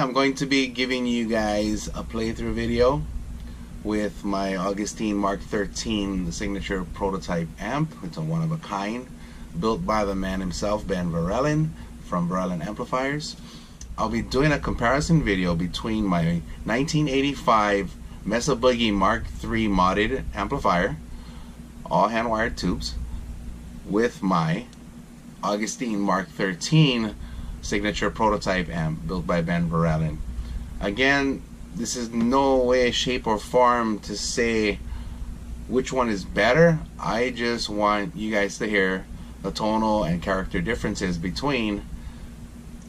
I'm going to be giving you guys a playthrough video with my Augustine Mark XIII signature prototype amp. It's a one-of-a-kind, built by the man himself, Ben Verellen from Verellen Amplifiers. I'll be doing a comparison video between my 1985 Mesa Boogie Mark III modded amplifier, all hand-wired tubes, with my Augustine Mark XIII signature prototype amp built by Ben Verellen. Again, this is no way, shape, or form to say which one is better. I just want you guys to hear the tonal and character differences between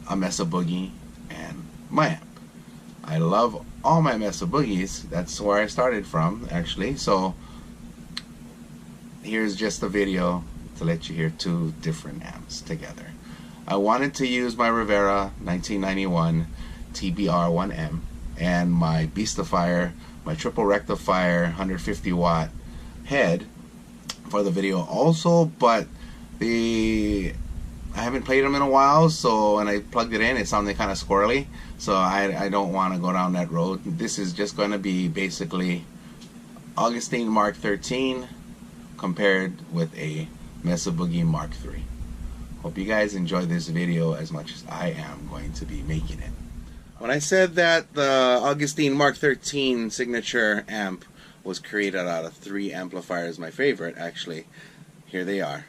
a Mesa Boogie and my amp. I love all my Mesa Boogies. That's where I started from, actually. So here's just a video to let you hear two different amps together. I wanted to use my Rivera 1991 TBR1M and my Beastifier, my triple rectifier 150 watt head for the video also, but I haven't played them in a while, so when I plugged it in, it sounded kind of squirrely, so I don't want to go down that road. This is just going to be basically Augustine Mark XIII compared with a Mesa Boogie Mark III. Hope you guys enjoy this video as much as I am going to be making it. When I said that the Augustine Mark XIII signature amp was created out of 3 amplifiers, my favorite actually, here they are.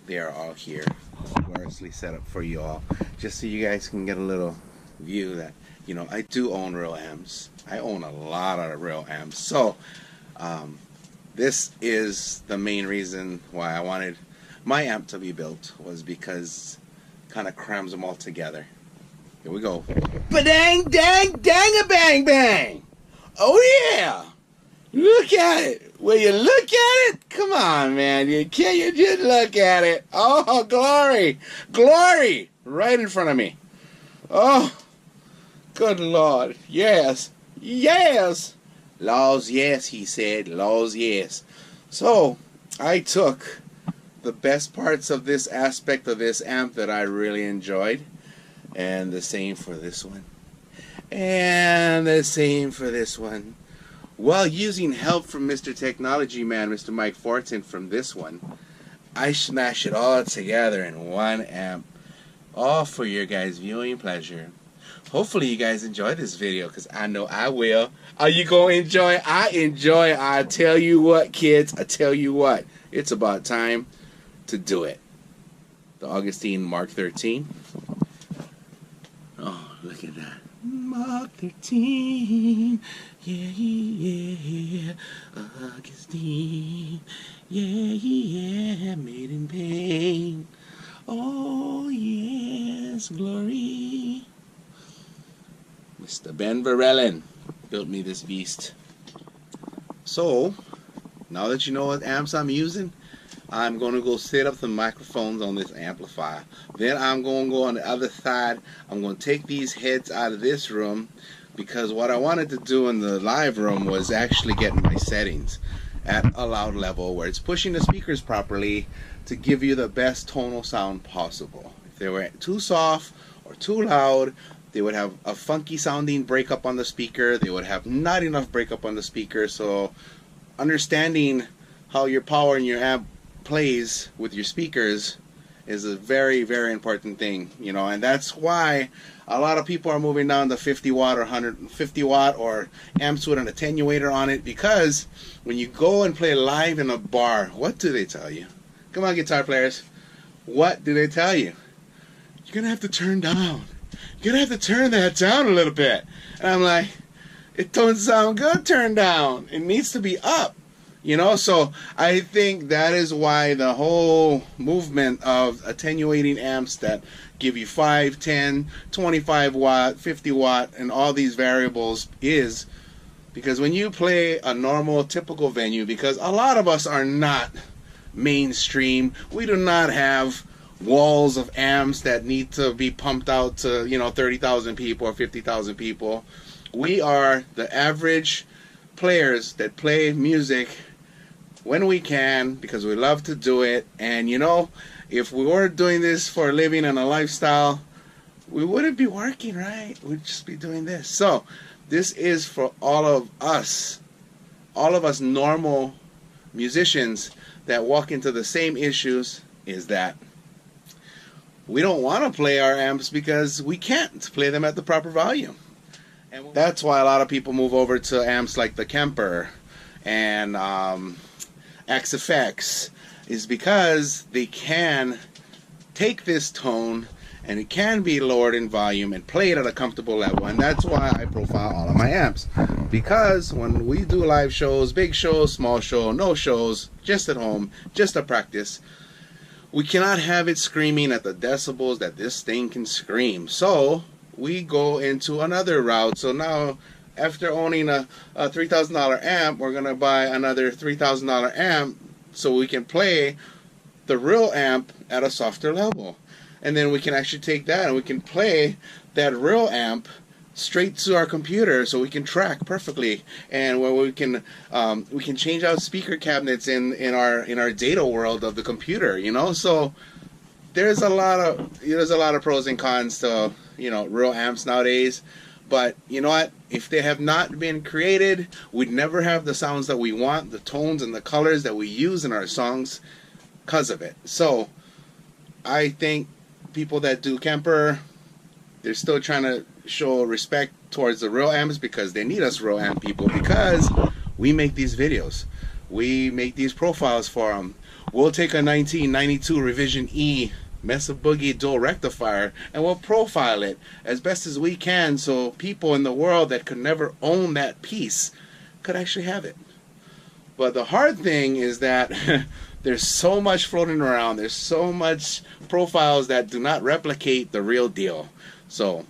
They are all here, gloriously set up for you all, just so you guys can get a little view that, you know, I do own real amps. I own a lot of real amps. So this is the main reason why I wanted my amp to be built, was because it kind of crams them all together. Here we go. Ba-dang, dang, dang, a bang, bang. Oh yeah. Look at it. Will you look at it? Come on, man. Can't you just look at it? Oh, glory. Glory. Right in front of me. Oh, good Lord. Yes. Yes. Laws, yes, he said. Laws, yes. So, I took the best parts of this aspect of this amp that I really enjoyed, and the same for this one, and the same for this one, while using help from Mr. Technology Man, Mr. Mike Fortin, from this one. I smash it all together in one amp, all for your guys' viewing pleasure. Hopefully you guys enjoy this video, because I know I will. Are you going to enjoy? I enjoy. I tell you what, kids, I tell you what, it's about time to do it. The Augustine Mark XIII. Oh, look at that. Mark XIII. Yeah, yeah. Augustine. Yeah, yeah. Made in pain. Oh, yes. Glory. Mr. Ben Verellen built me this beast. So, now that you know what amps I'm using, I'm going to go set up the microphones on this amplifier. Then I'm going to go on the other side. I'm going to take these heads out of this room, because what I wanted to do in the live room was actually get my settings at a loud level where it's pushing the speakers properly to give you the best tonal sound possible. If they were too soft or too loud, they would have a funky sounding breakup on the speaker. They would have not enough breakup on the speaker. So understanding how your power in your amp plays with your speakers is a very, very important thing, you know, and that's why a lot of people are moving down to 50 watt or 150 watt or amps with an attenuator on it, because when you go and play live in a bar, what do they tell you? Come on, guitar players, what do they tell you? You're gonna have to turn down. You're gonna have to turn that down a little bit. And I'm like, it don't sound good turned down. It needs to be up. You know, so I think that is why the whole movement of attenuating amps that give you 5, 10, 25 watt, 50 watt, and all these variables is because when you play a normal, typical venue, because a lot of us are not mainstream, we do not have walls of amps that need to be pumped out to, you know, 30,000 people or 50,000 people. We are the average players that play music when we can, because we love to do it. And you know, if we were doing this for a living and a lifestyle, we wouldn't be working, right? We'd just be doing this. So this is for all of us normal musicians that walk into the same issues, is that we don't want to play our amps because we can't play them at the proper volume. And that's why a lot of people move over to amps like the Kemper and XFX, is because they can take this tone and it can be lowered in volume and play it at a comfortable level. And that's why I profile all of my amps, because when we do live shows, big shows, small show, no shows, just at home, just a practice, we cannot have it screaming at the decibels that this thing can scream. So we go into another route. So now, after owning a $3,000 amp, we're going to buy another $3,000 amp so we can play the real amp at a softer level. And then we can actually take that and we can play that real amp straight to our computer, so we can track perfectly, and where we can change out speaker cabinets in our data world of the computer, you know. So there's a lot of pros and cons to, you know, real amps nowadays. But you know what? If they have not been created, we'd never have the sounds that we want, the tones and the colors that we use in our songs, because of it. So I think people that do Kemper, they're still trying to show respect towards the real amps, because they need us real amp people, because we make these videos, we make these profiles for them. We'll take a 1992 Revision E Mesa Boogie dual rectifier and we'll profile it as best as we can, so people in the world that could never own that piece could actually have it. But the hard thing is that there's so much floating around, there's so much profiles that do not replicate the real deal. So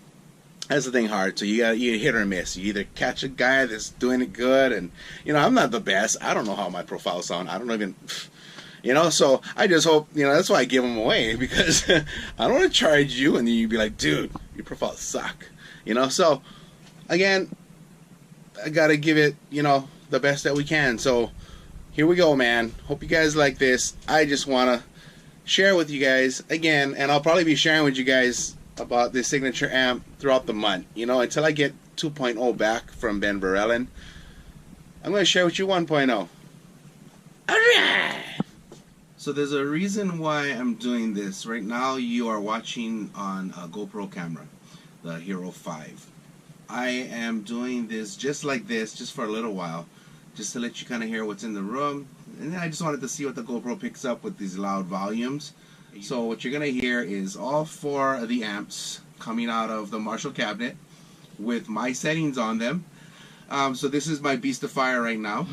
that's the thing hard. So you hit or miss. You either catch a guy that's doing it good, and you know, I'm not the best. I don't know how my profiles sound. I don't even, you know. So I just hope, you know, that's why I give them away, because I don't want to charge you and then you'd be like, dude, your profiles suck. You know. So again, I gotta give it, you know, the best that we can. So here we go, man. Hope you guys like this. I just wanna share with you guys again, and I'll probably be sharing with you guys about this signature amp throughout the month, you know, until I get 2.0 back from Ben Verellen. I'm going to share with you 1.0. Alright! So there's a reason why I'm doing this. Right now you are watching on a GoPro camera, the Hero 5. I am doing this just like this, just for a little while, just to let you kind of hear what's in the room. And then I just wanted to see what the GoPro picks up with these loud volumes. So what you're going to hear is all four of the amps coming out of the Marshall cabinet with my settings on them. So this is my Beastifier right now.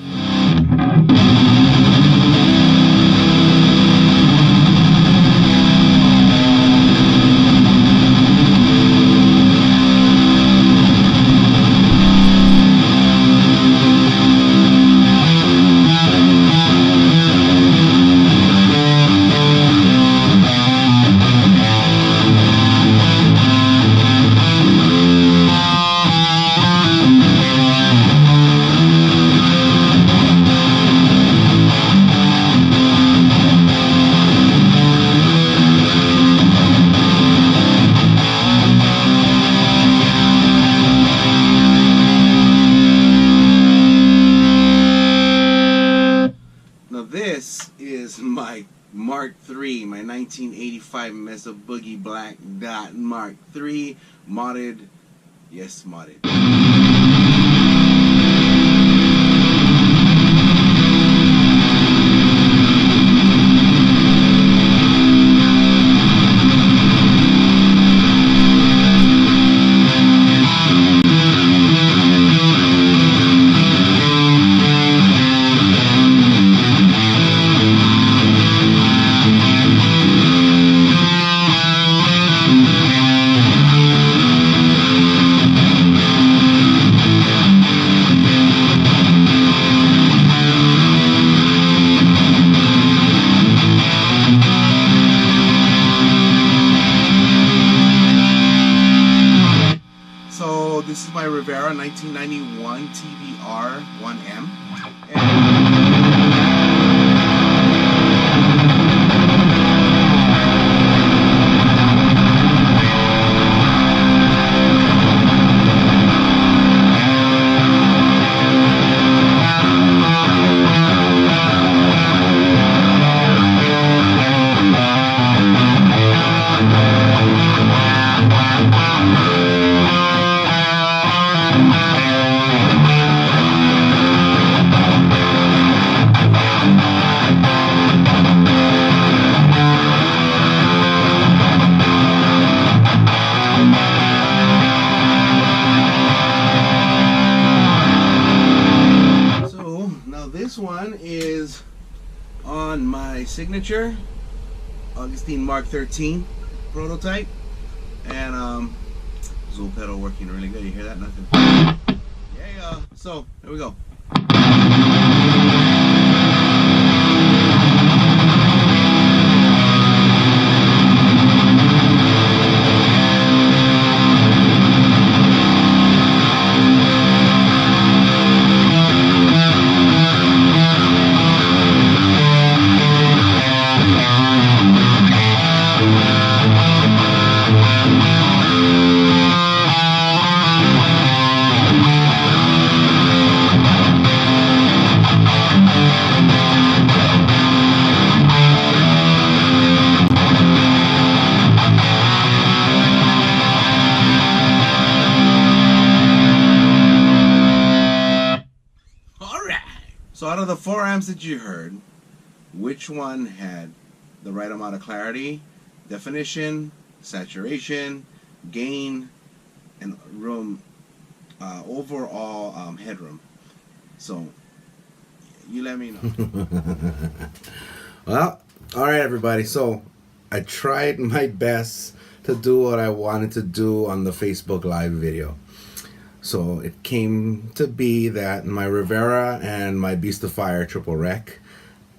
This is my Mark III, my 1985 Mesa Boogie Black Dot Mark III, modded, yes, modded. This is my Rivera 1991 TBR 1M. signature Augustine Mark XIII prototype, and Xlll pedal working really good. You hear that? Nothing. Yeah. So here we go. So out of the 4 amps that you heard, which one had the right amount of clarity, definition, saturation, gain, and room, overall headroom? So you let me know. Well, all right, everybody. So I tried my best to do what I wanted to do on the Facebook Live video. So it came to be that my Rivera and my Beast of Fire triple rec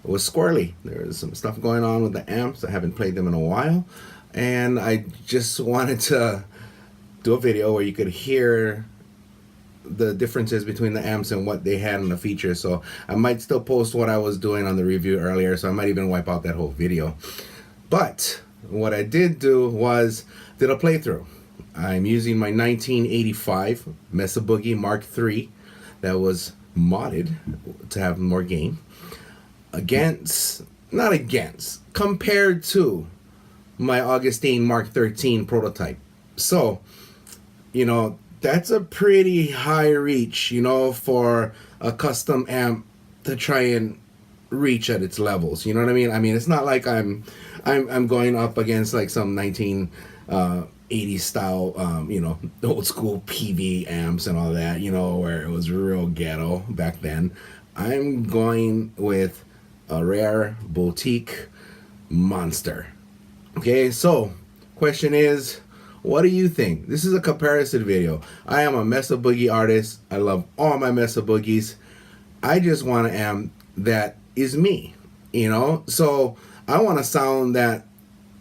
was squirrely. There's some stuff going on with the amps. I haven't played them in a while, and I just wanted to do a video where you could hear the differences between the amps and what they had in the features. So I might still post what I was doing on the review earlier, so I might even wipe out that whole video. But what I did do was did a playthrough. I'm using my 1985 Mesa Boogie Mark III that was modded to have more gain compared to my Augustine Mark XIII prototype. So, you know, that's a pretty high reach, you know, for a custom amp to try and reach at its levels. You know what I mean? I mean, it's not like I'm going up against like some 1980s style, you know, old school PV amps and all that, you know, where it was real ghetto back then. I'm going with a rare boutique monster. Okay, so question is, what do you think? This is a comparison video. I am a Mesa Boogie artist. I love all my Mesa Boogies. I just want an amp that is me, you know? So I want a sound that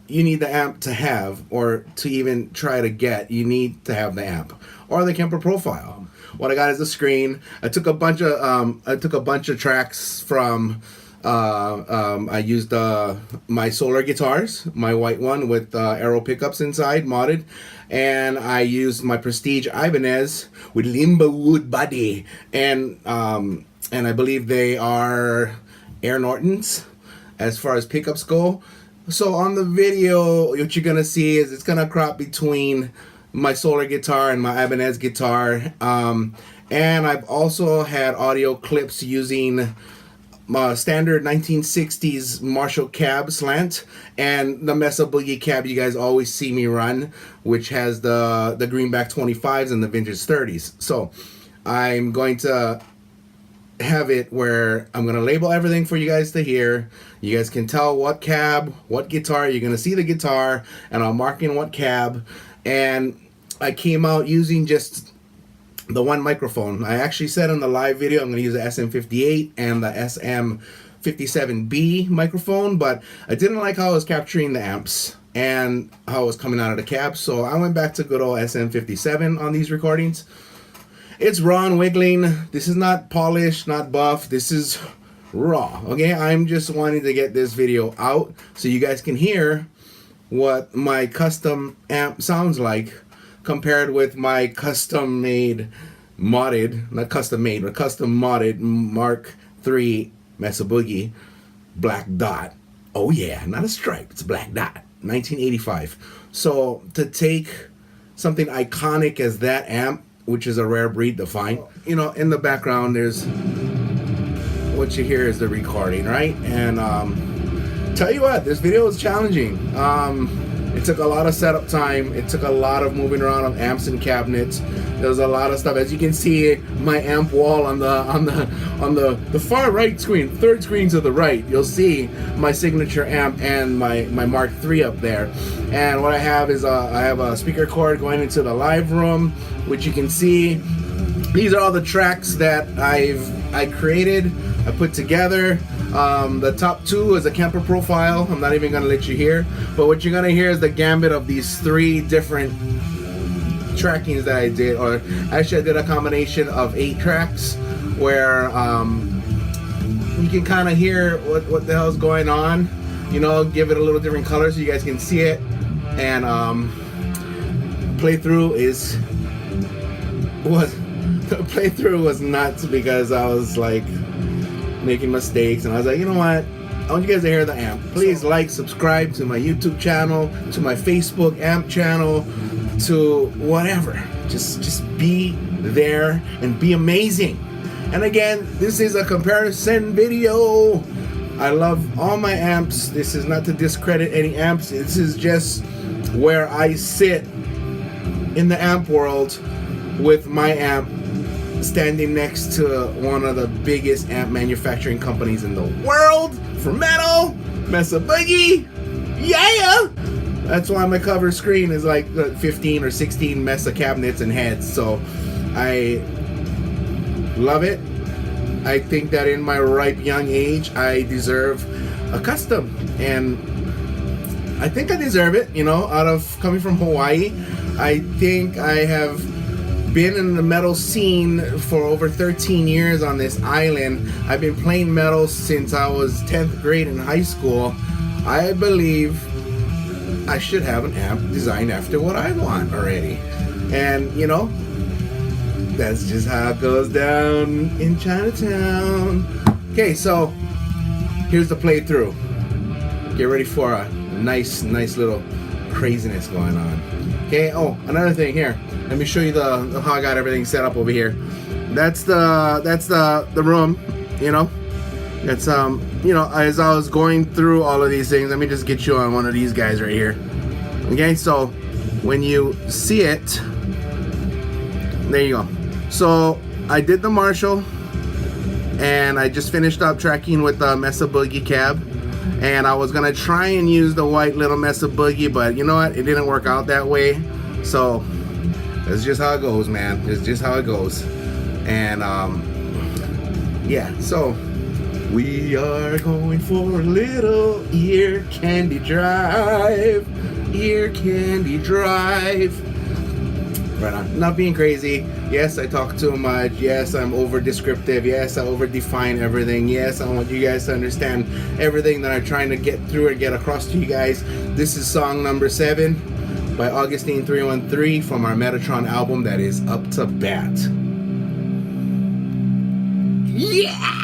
you need the amp to have, or to even try to get, you need to have the amp or the Kemper profile. What I got is a screen. I took a bunch of tracks from I used my solar guitars, my white one with arrow pickups inside, modded, and I used my Prestige Ibanez with limbo wood body, and I believe they are Air Nortons as far as pickups go. So on the video, what you're gonna see is it's gonna crop between my solar guitar and my Ibanez guitar, and I've also had audio clips using my standard 1960s Marshall cab slant and the Mesa Boogie cab you guys always see me run, which has the greenback 25s and the vintage 30s. So I'm going to have it where I'm going to label everything for you guys to hear. You guys can tell what cab, what guitar. You're going to see the guitar, and I'll mark in what cab. And I came out using just the one microphone. I actually said in the live video I'm going to use the SM58 and the SM57B microphone, but I didn't like how I was capturing the amps and how it was coming out of the cab, so I went back to good old SM57 on these recordings. It's raw and wiggling. This is not polished, not buff. This is raw, okay? I'm just wanting to get this video out so you guys can hear what my custom amp sounds like compared with my custom modded Mark III Mesa Boogie black dot. Oh yeah, not a stripe, it's a black dot, 1985. So to take something iconic as that amp, which is a rare breed to find, you know, in the background there's what you hear is the recording, right? And tell you what, this video is challenging. It took a lot of setup time. It took a lot of moving around of amps and cabinets. There was a lot of stuff. As you can see, my amp wall on the far right screen, third screen to the right, you'll see my signature amp and my Mark III up there. And what I have is I have a speaker cord going into the live room, which you can see. These are all the tracks that I created, I put together. The top two is a camper profile. I'm not even gonna let you hear, but what you're gonna hear is the gambit of these three different trackings that I did, or actually I did a combination of 8 tracks where you can kind of hear what the hell's going on, you know, give it a little different color so you guys can see it. And playthrough was nuts because I was like making mistakes, and I was like, you know what, I want you guys to hear the amp. Please like, subscribe to my YouTube channel, to my Facebook amp channel, to whatever. Just be there and be amazing. And again, this is a comparison video. I love all my amps. This is not to discredit any amps. This is just where I sit in the amp world with my amp standing next to one of the biggest amp manufacturing companies in the world for metal, Mesa Boogie. Yeah! That's why my cover screen is like 15 or 16 Mesa cabinets and heads. So I love it. I think that in my ripe young age, I deserve a custom, and I think I deserve it, you know, out of coming from Hawaii. I think I have been in the metal scene for over 13 years on this island. I've been playing metal since I was 10th grade in high school. I believe I should have an amp designed after what I want already. And, you know, that's just how it goes down in Chinatown. Okay, so here's the playthrough. Get ready for a nice little craziness going on. Okay, oh, another thing here. Let me show you the how I got everything set up over here. That's the room, you know. It's you know, as I was going through all of these things, let me just get you on one of these guys right here. Okay, so when you see it, there you go. So I did the Marshall, and I just finished up tracking with the Mesa Boogie cab, and I was gonna try and use the white little Mesa Boogie, but you know what? It didn't work out that way. So that's just how it goes, man. It's just how it goes. And yeah, so we are going for a little ear candy drive. Ear candy drive. Right on. Not being crazy. Yes, I talk too much. Yes, I'm over descriptive. Yes, I over define everything. Yes, I want you guys to understand everything that I'm trying to get through and get across to you guys. This is song number 7 by Augustine 313 from our Metatron album that is Up to Bat. Yeah!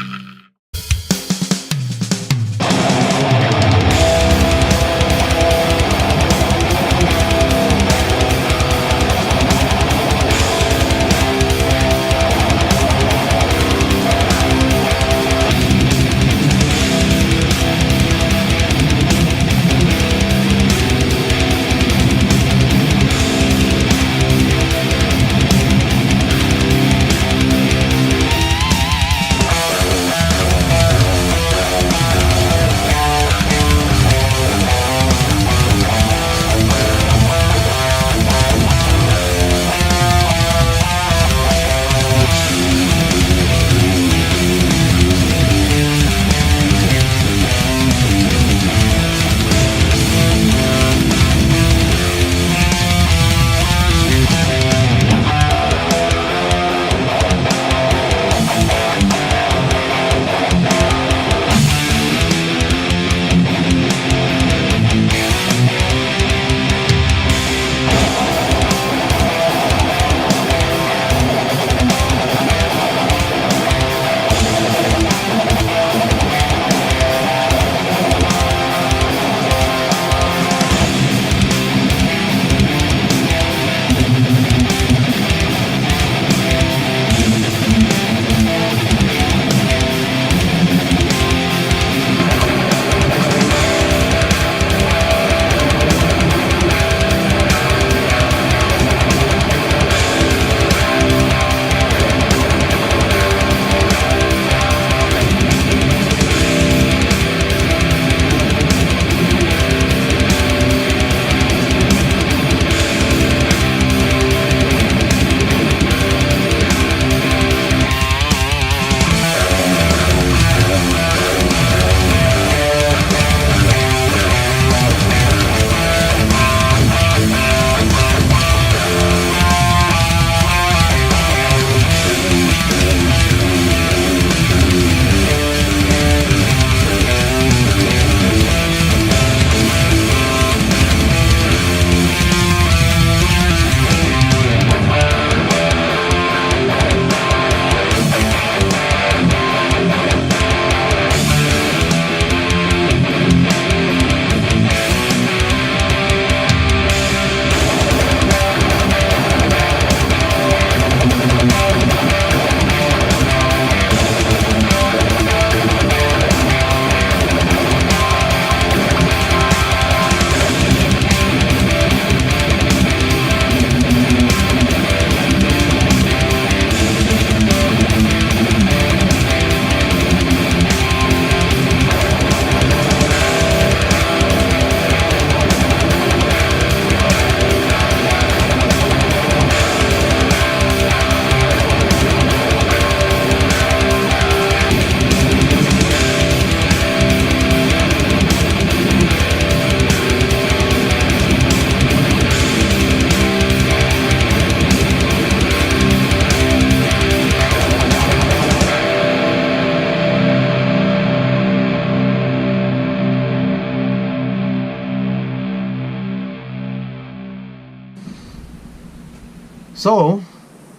So,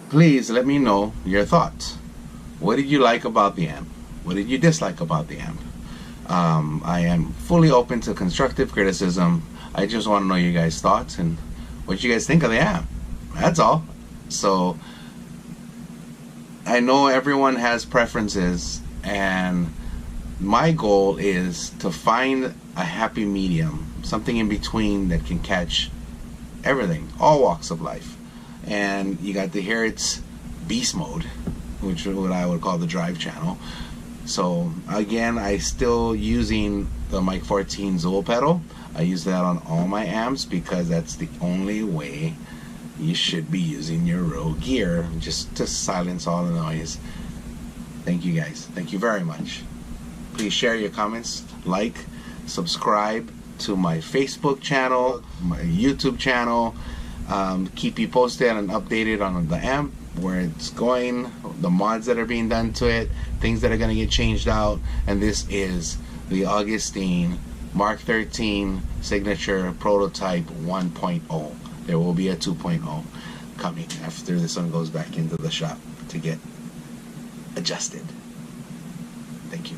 please let me know your thoughts. What did you like about the amp? What did you dislike about the amp? I am fully open to constructive criticism. I just want to know you guys' thoughts and what you guys think of the amp. That's all. So, I know everyone has preferences, and my goal is to find a happy medium, something in between that can catch everything, all walks of life. And you got to hear its beast mode, which is what I would call the drive channel. So again, I still using the Mic 14 Xlll pedal. I use that on all my amps because that's the only way you should be using your real gear, just to silence all the noise. Thank you guys. Thank you very much. Please share your comments, like, subscribe to my Facebook channel, my YouTube channel. Keep you posted and updated on the amp, where it's going, the mods that are being done to it, things that are going to get changed out. And this is the Augustine Mark 13 Signature Prototype 1.0. There will be a 2.0 coming after this one goes back into the shop to get adjusted. Thank you.